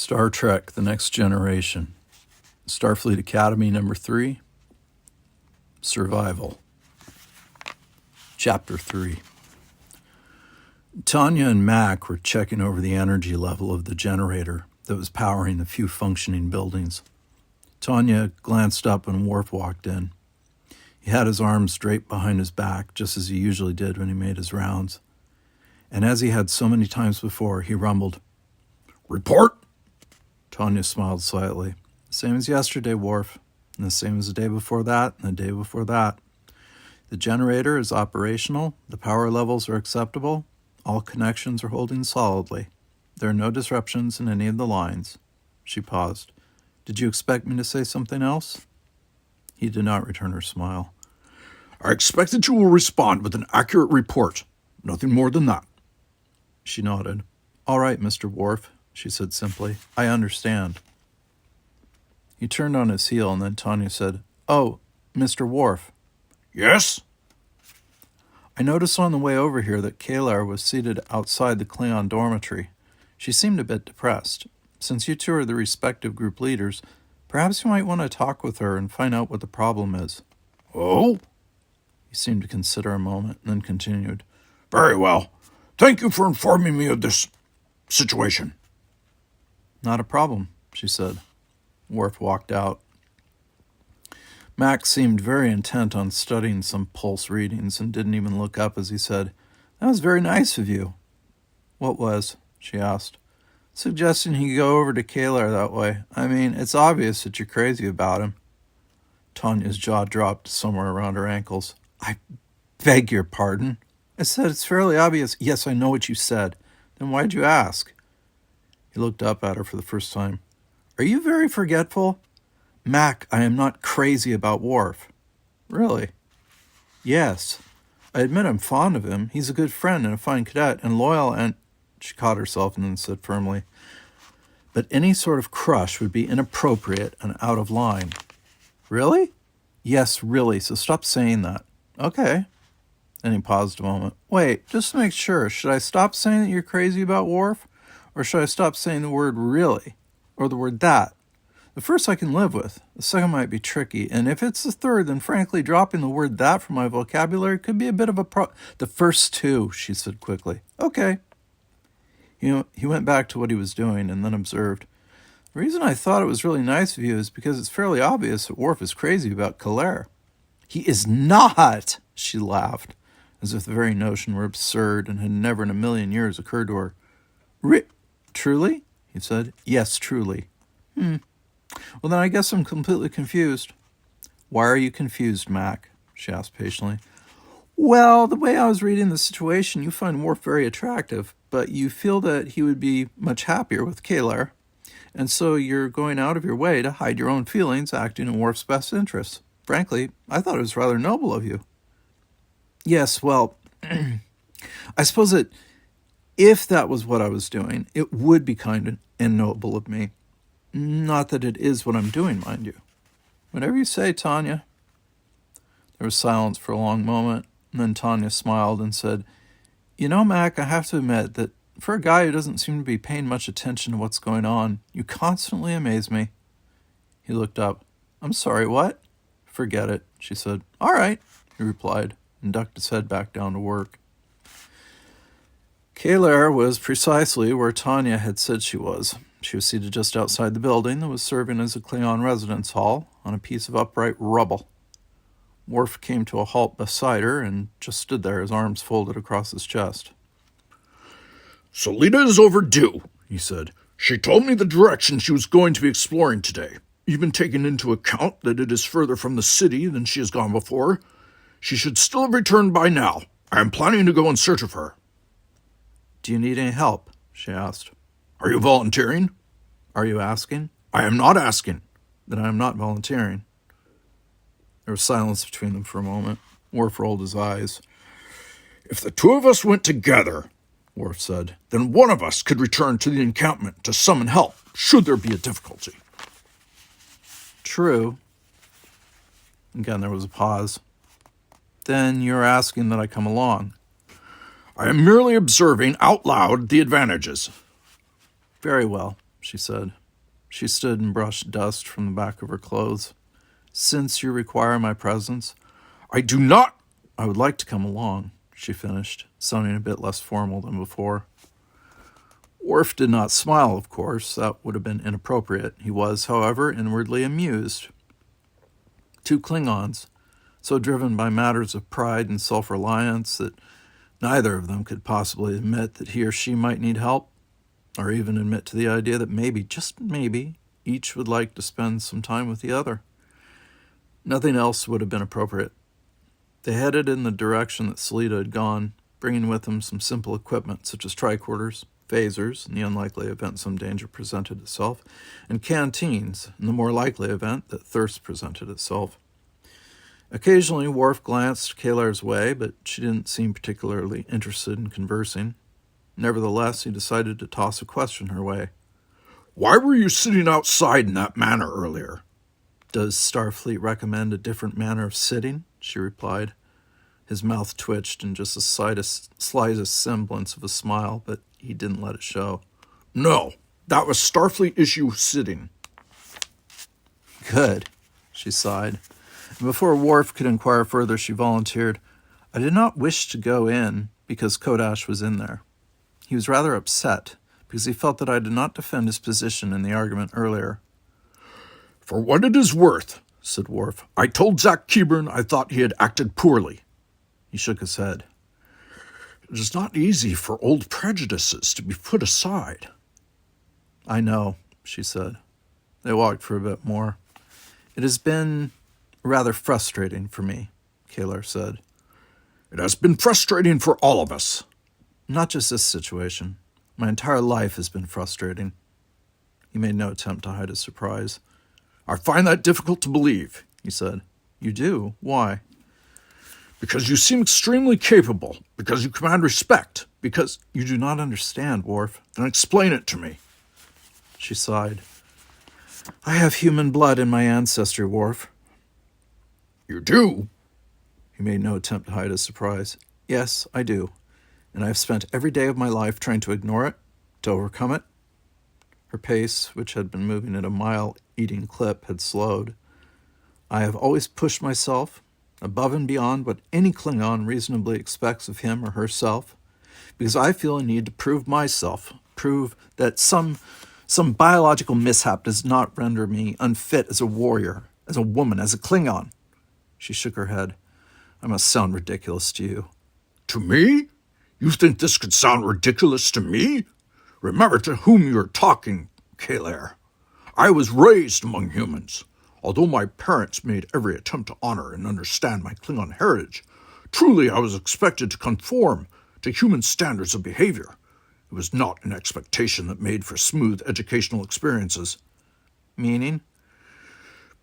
Star Trek: The Next Generation. Starfleet Academy number 3. Survival. Chapter 3. Tanya and Mac were checking over the energy level of the generator that was powering the few functioning buildings. Tanya glanced up when Worf walked in. He had his arms draped behind his back, just as he usually did when he made his rounds. And as he had so many times before, he rumbled, "Report!" Tanya smiled slightly. "Same as yesterday, Worf, and the same as the day before that, and the day before that. The generator is operational, the power levels are acceptable, all connections are holding solidly. There are no disruptions in any of the lines." She paused. "Did you expect me to say something else?" He did not return her smile. "I expect that you will respond with an accurate report. Nothing more than that." She nodded. "All right, Mr. Worf," she said simply. "I understand." He turned on his heel, and then Tanya said, "Oh, Mr. Worf." "Yes?" "I noticed on the way over here that Kalar was seated outside the Klingon dormitory. She seemed a bit depressed. Since you two are the respective group leaders, perhaps you might want to talk with her and find out what the problem is." "Oh?" He seemed to consider a moment, and then continued. "Very well. Thank you for informing me of this situation." "Not a problem," she said. Worf walked out. Max seemed very intent on studying some pulse readings and didn't even look up as he said, "That was very nice of you." "What was?" she asked. "Suggesting he go over to Kalar that way. I mean, it's obvious that you're crazy about him." Tanya's jaw dropped somewhere around her ankles. "I beg your pardon?" "I said it's fairly obvious." "Yes, I know what you said." "Then why'd you ask?" He looked up at her for the first time. "Are you very forgetful?" "Mac, I am not crazy about Worf." "Really?" "Yes. I admit I'm fond of him. He's a good friend and a fine cadet and loyal and—" She caught herself and then said firmly, "But any sort of crush would be inappropriate and out of line." "Really?" "Yes, really, so stop saying that." "Okay." Then he paused a moment. "Wait, just to make sure, should I stop saying that you're crazy about Worf? Or should I stop saying the word really? Or the word that? The first I can live with. The second might be tricky. And if it's the third, then frankly, dropping the word that from my vocabulary could be a bit of a The first two," she said quickly. "Okay." He went back to what he was doing and then observed, "The reason I thought it was really nice of you is because it's fairly obvious that Worf is crazy about Kalar." "He is not!" She laughed, as if the very notion were absurd and had never in a million years occurred to her. "Truly?" he said. "Yes, truly." "Well, then I guess I'm completely confused." "Why are you confused, Mac?" she asked patiently. "Well, the way I was reading the situation, you find Worf very attractive, but you feel that he would be much happier with Kalar, and so you're going out of your way to hide your own feelings, acting in Worf's best interests. Frankly, I thought it was rather noble of you." "Yes, well, I suppose that if that was what I was doing, it would be kind and noble of me. Not that it is what I'm doing, mind you." "Whatever you say, Tanya." There was silence for a long moment, and then Tanya smiled and said, "You know, Mac, I have to admit that for a guy who doesn't seem to be paying much attention to what's going on, you constantly amaze me." He looked up. "I'm sorry, what?" "Forget it," she said. "All right," he replied, and ducked his head back down to work. Kalar was precisely where Tanya had said she was. She was seated just outside the building that was serving as a Klingon residence hall on a piece of upright rubble. Worf came to a halt beside her and just stood there, his arms folded across his chest. "Salida is overdue," he said. "She told me the direction she was going to be exploring today. Even taking into account that it is further from the city than she has gone before, she should still have returned by now. I am planning to go in search of her." "Do you need any help?" she asked. "Are you volunteering?" "Are you asking?" "I am not asking." "Then I am not volunteering." There was silence between them for a moment. Worf rolled his eyes. "If the two of us went together," Worf said, "then one of us could return to the encampment to summon help, should there be a difficulty." "True." Again, there was a pause. "Then you're asking that I come along?" "I am merely observing out loud the advantages." "Very well. she said. She stood and brushed dust from the back of her clothes. Since you require my presence, I do not. I would like to come along, she finished, sounding a bit less formal than before. Worf did not smile, of course. That would have been inappropriate. He was, however, inwardly amused. Two Klingons, so driven by matters of pride and self-reliance that neither of them could possibly admit that he or she might need help, or even admit to the idea that maybe, just maybe, each would like to spend some time with the other. Nothing else would have been appropriate. They headed in the direction that Salida had gone, bringing with them some simple equipment such as tricorders, phasers, in the unlikely event some danger presented itself, and canteens, in the more likely event that thirst presented itself. Occasionally, Worf glanced Kalar's way, but she didn't seem particularly interested in conversing. Nevertheless, he decided to toss a question her way. Why were you sitting outside in that manner earlier? Does Starfleet recommend a different manner of sitting? She replied. His mouth twitched in just the slightest semblance of a smile, but he didn't let it show. No, that was Starfleet issue sitting. Good, she sighed. And before Worf could inquire further, she volunteered, I did not wish to go in because Kodash was in there. He was rather upset because he felt that I did not defend his position in the argument earlier. For what it is worth, said Worf, I told Zach Keeburn I thought he had acted poorly. He shook his head. It is not easy for old prejudices to be put aside. I know, she said. They walked for a bit more. It has been rather frustrating for me, Kalar said. It has been frustrating for all of us. Not just this situation. My entire life has been frustrating. He made no attempt to hide his surprise. I find that difficult to believe, he said. You do? Why? Because you seem extremely capable, because you command respect, because... You do not understand, Worf. Then explain it to me. She sighed. I have human blood in my ancestry, Worf. You do? He made no attempt to hide his surprise. Yes, I do. And I have spent every day of my life trying to ignore it, to overcome it. Her pace, which had been moving at a mile-eating clip, had slowed. I have always pushed myself, above and beyond what any Klingon reasonably expects of him or herself, because I feel a need to prove myself, prove that some biological mishap does not render me unfit as a warrior, as a woman, as a Klingon. She shook her head. I must sound ridiculous to you. To me? You think this could sound ridiculous to me? Remember to whom you're talking, Kalar. I was raised among humans. Although my parents made every attempt to honor and understand my Klingon heritage, truly I was expected to conform to human standards of behavior. It was not an expectation that made for smooth educational experiences. Meaning?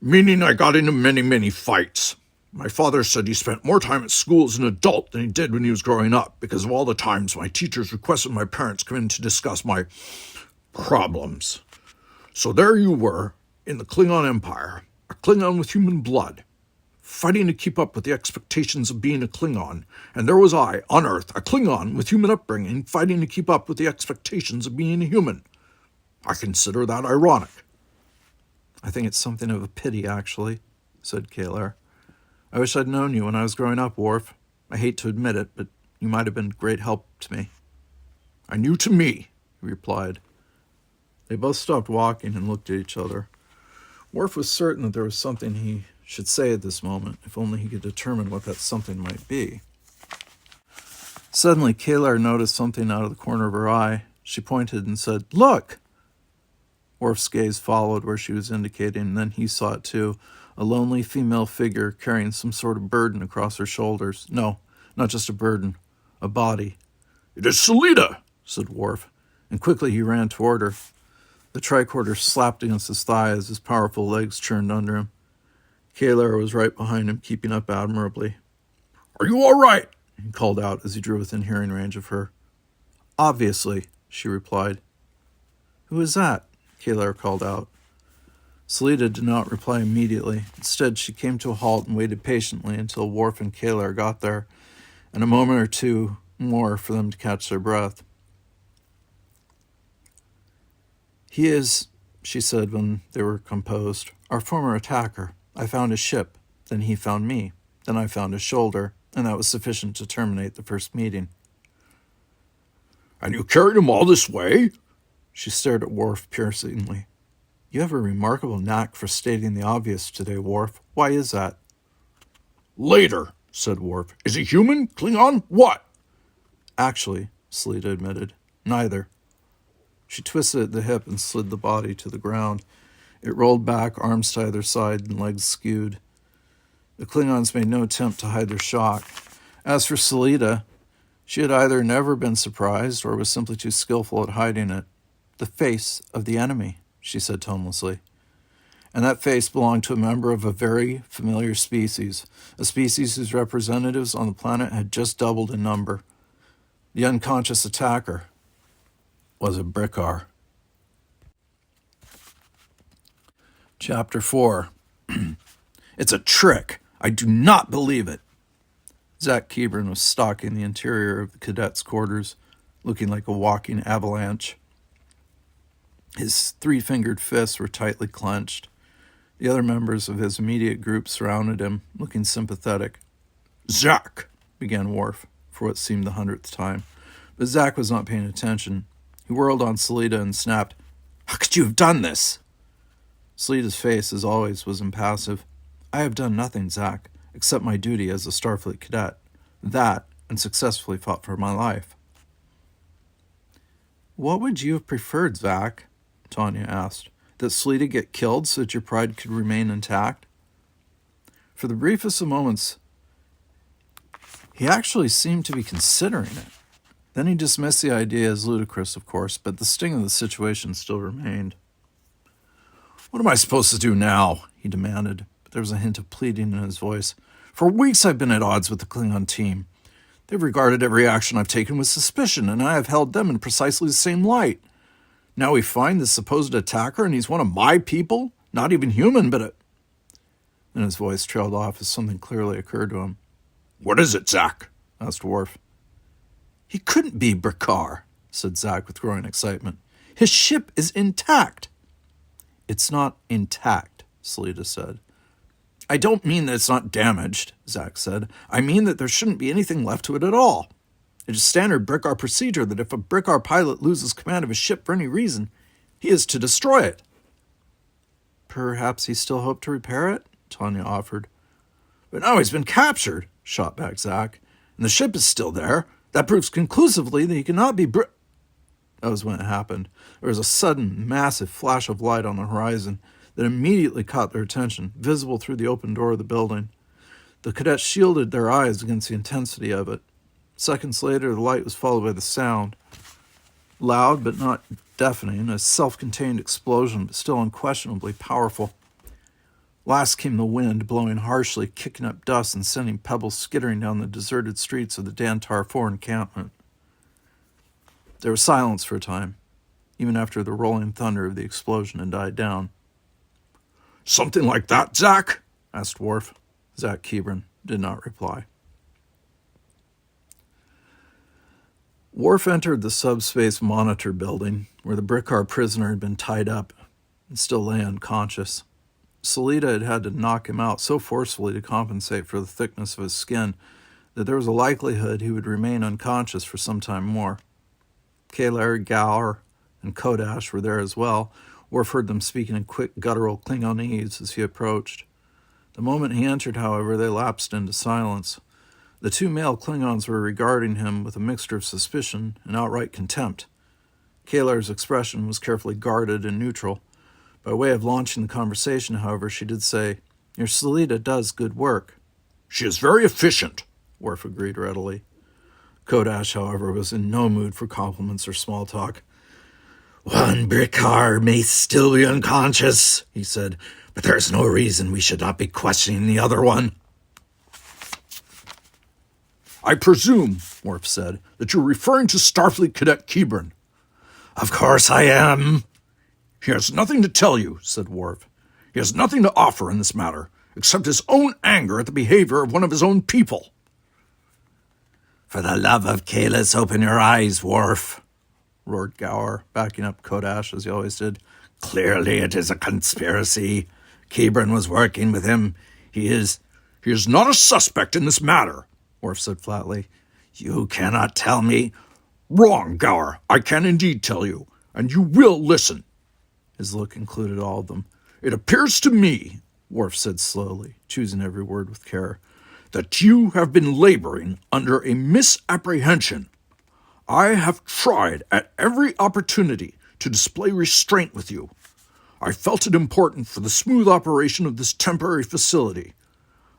Meaning I got into many fights. My father said he spent more time at school as an adult than he did when he was growing up because of all the times my teachers requested my parents come in to discuss my problems. So there you were, in the Klingon Empire, a Klingon with human blood, fighting to keep up with the expectations of being a Klingon, and there was I, on Earth, a Klingon with human upbringing, fighting to keep up with the expectations of being a human. I consider that ironic. I think it's something of a pity, actually, said Kalar. I wish I'd known you when I was growing up, Worf. I hate to admit it, but you might have been great help to me. And you to me, he replied. They both stopped walking and looked at each other. Worf was certain that there was something he should say at this moment, if only he could determine what that something might be. Suddenly, Kalar noticed something out of the corner of her eye. She pointed and said, Look! Worf's gaze followed where she was indicating, and then he saw it too. A lonely female figure carrying some sort of burden across her shoulders. No, not just a burden, a body. It is Salida, said Worf, and quickly he ran toward her. The tricorder slapped against his thigh as his powerful legs churned under him. Kalar was right behind him, keeping up admirably. Are you all right? He called out as he drew within hearing range of her. Obviously, she replied. Who is that? Kalar called out. Salida did not reply immediately. Instead, she came to a halt and waited patiently until Worf and Kalar got there, and a moment or two more for them to catch their breath. "He is," she said when they were composed, "our former attacker. I found his ship, then he found me, then I found his shoulder, and that was sufficient to terminate the first meeting." "And you carried him all this way?" She stared at Worf piercingly. "You have a remarkable knack for stating the obvious today, Worf. Why is that?" "Later," said Worf. "Is he human? Klingon? What?" "Actually," Salida admitted, "neither." She twisted at the hip and slid the body to the ground. It rolled back, arms to either side and legs skewed. The Klingons made no attempt to hide their shock. As for Salida, she had either never been surprised or was simply too skillful at hiding it. "The face of the enemy," she said tonelessly. And that face belonged to a member of a very familiar species, a species whose representatives on the planet had just doubled in number. The unconscious attacker was a Brickar. Chapter 4. "It's a trick. I do not believe it." Zach Keeburn was stalking the interior of the cadets' quarters, looking like a walking avalanche. His three-fingered fists were tightly clenched. The other members of his immediate group surrounded him, looking sympathetic. "Zach," began Worf, for what seemed the 100th time. But Zach was not paying attention. He whirled on Salida and snapped, "How could you have done this?" Salida's face, as always, was impassive. "I have done nothing, Zach, except my duty as a Starfleet cadet. That, and successfully fought for my life." "What would you have preferred, Zach?" Tanya asked. "That Salida get killed so that your pride could remain intact?" For the briefest of moments, he actually seemed to be considering it. Then he dismissed the idea as ludicrous, of course, but the sting of the situation still remained. "What am I supposed to do now?" he demanded, but there was a hint of pleading in his voice. "For weeks I've been at odds with the Klingon team. They've regarded every action I've taken with suspicion, and I have held them in precisely the same light. Now we find this supposed attacker, and he's one of my people? Not even human, but a..." Then his voice trailed off as something clearly occurred to him. "What is it, Zach?" asked Worf. "He couldn't be Brickar," said Zach with growing excitement. "His ship is intact." "It's not intact," Salida said. "I don't mean that it's not damaged," Zach said. "I mean that there shouldn't be anything left to it at all. It is standard Brickar procedure that if a Brickar pilot loses command of his ship for any reason, he is to destroy it." "Perhaps he still hoped to repair it?" Tanya offered. "But now he's been captured," shot back Zach, "and the ship is still there. That proves conclusively that he cannot be That was when it happened. There was a sudden, massive flash of light on the horizon that immediately caught their attention, visible through the open door of the building. The cadets shielded their eyes against the intensity of it. Seconds later, the light was followed by the sound. Loud but not deafening, a self-contained explosion, but still unquestionably powerful. Last came the wind, blowing harshly, kicking up dust and sending pebbles skittering down the deserted streets of the Dantar 4 encampment. There was silence for a time, even after the rolling thunder of the explosion had died down. "Something like that, Zach?" asked Worf. Zach Keeburn did not reply. Worf entered the subspace monitor building, where the Brickar prisoner had been tied up and still lay unconscious. Salida had had to knock him out so forcefully to compensate for the thickness of his skin that there was a likelihood he would remain unconscious for some time more. Kalar, Gower, and Kodash were there as well. Worf heard them speaking in quick, guttural Klingonese as he approached. The moment he entered, however, they lapsed into silence. The two male Klingons were regarding him with a mixture of suspicion and outright contempt. Kalar's expression was carefully guarded and neutral. By way of launching the conversation, however, she did say, "Your Salida does good work." "She is very efficient," Worf agreed readily. Kodash, however, was in no mood for compliments or small talk. "One Brickar may still be unconscious," he said, "but there is no reason we should not be questioning the other one." "I presume," Worf said, "that you're referring to Starfleet Cadet Keeburn." "Of course I am." "He has nothing to tell you," said Worf. "He has nothing to offer in this matter, except his own anger at the behavior of one of his own people." "For the love of Kalis, open your eyes, Worf," roared Gower, backing up Kodash as he always did. Clearly it is a conspiracy. Keebran was working with him. He is not a suspect in this matter, Worf said flatly. You cannot tell me. Wrong, Gower. I can indeed tell you, and you will listen. His look included all of them. It appears to me, Worf said slowly, choosing every word with care, that you have been laboring under a misapprehension. I have tried at every opportunity to display restraint with you. I felt it important for the smooth operation of this temporary facility.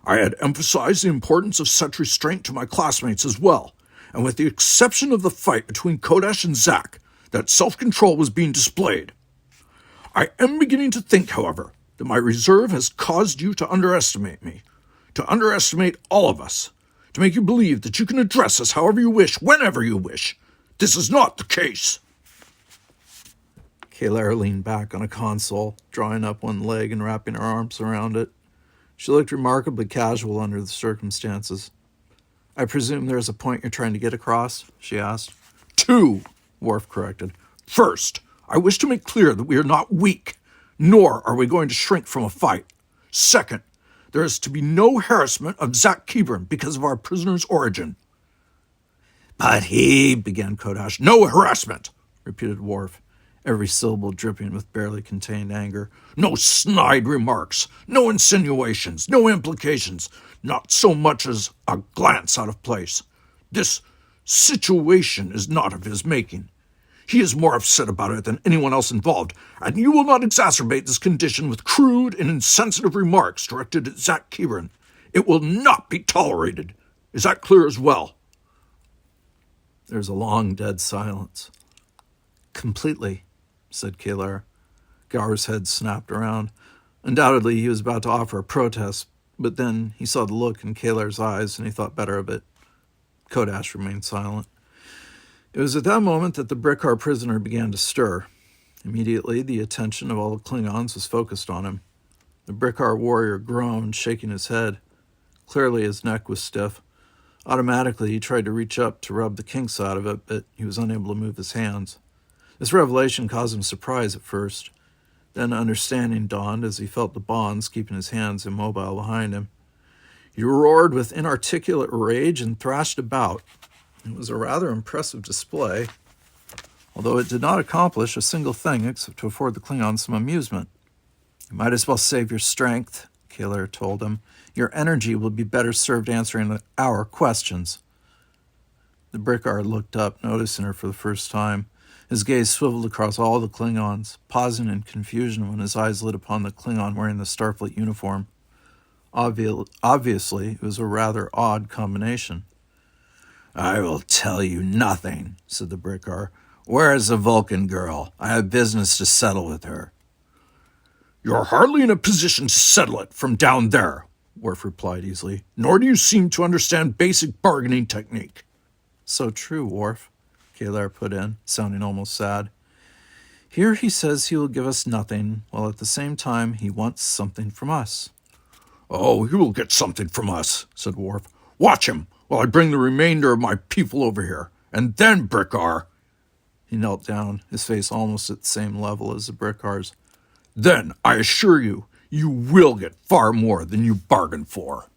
I had emphasized the importance of such restraint to my classmates as well, and with the exception of the fight between Kodash and Zach, that self-control was being displayed. I am beginning to think, however, that my reserve has caused you to underestimate me, to underestimate all of us, to make you believe that you can address us however you wish, whenever you wish. This is not the case. Kalara leaned back on a console, drawing up one leg and wrapping her arms around it. She looked remarkably casual under the circumstances. I presume there is a point you're trying to get across? She asked. 2, Worf corrected. First, I wish to make clear that we are not weak, nor are we going to shrink from a fight. Second, there is to be no harassment of Zach Keebran because of our prisoner's origin. But he, began Kodash. No harassment, repeated Worf, every syllable dripping with barely contained anger. No snide remarks, no insinuations, no implications, not so much as a glance out of place. This situation is not of his making. He is more upset about it than anyone else involved, and you will not exacerbate this condition with crude and insensitive remarks directed at Zach Keebran. It will not be tolerated. Is that clear as well? There was a long, dead silence. Completely, said Kalar. Gower's head snapped around. Undoubtedly, he was about to offer a protest, but then he saw the look in Kalar's eyes and he thought better of it. Kodash remained silent. It was at that moment that the Brickar prisoner began to stir. Immediately, the attention of all the Klingons was focused on him. The Brickar warrior groaned, shaking his head. Clearly, his neck was stiff. Automatically, he tried to reach up to rub the kinks out of it, but he was unable to move his hands. This revelation caused him surprise at first. Then understanding dawned as he felt the bonds keeping his hands immobile behind him. He roared with inarticulate rage and thrashed about. It was a rather impressive display, although it did not accomplish a single thing except to afford the Klingons some amusement. You might as well save your strength, Kalar told him. Your energy will be better served answering our questions. The Brickar looked up, noticing her for the first time. His gaze swiveled across all the Klingons, pausing in confusion when his eyes lit upon the Klingon wearing the Starfleet uniform. Obviously, it was a rather odd combination. I will tell you nothing, said the Brickar. Where is the Vulcan girl? I have business to settle with her. You're hardly in a position to settle it from down there, Worf replied easily, nor do you seem to understand basic bargaining technique. So true, Worf, Kalar put in, sounding almost sad. Here he says he will give us nothing, while at the same time he wants something from us. Oh, he will get something from us, said Worf. Watch him while I bring the remainder of my people over here. And then, Brickar... He knelt down, his face almost at the same level as the Brickar's. Then, I assure you, you will get far more than you bargained for.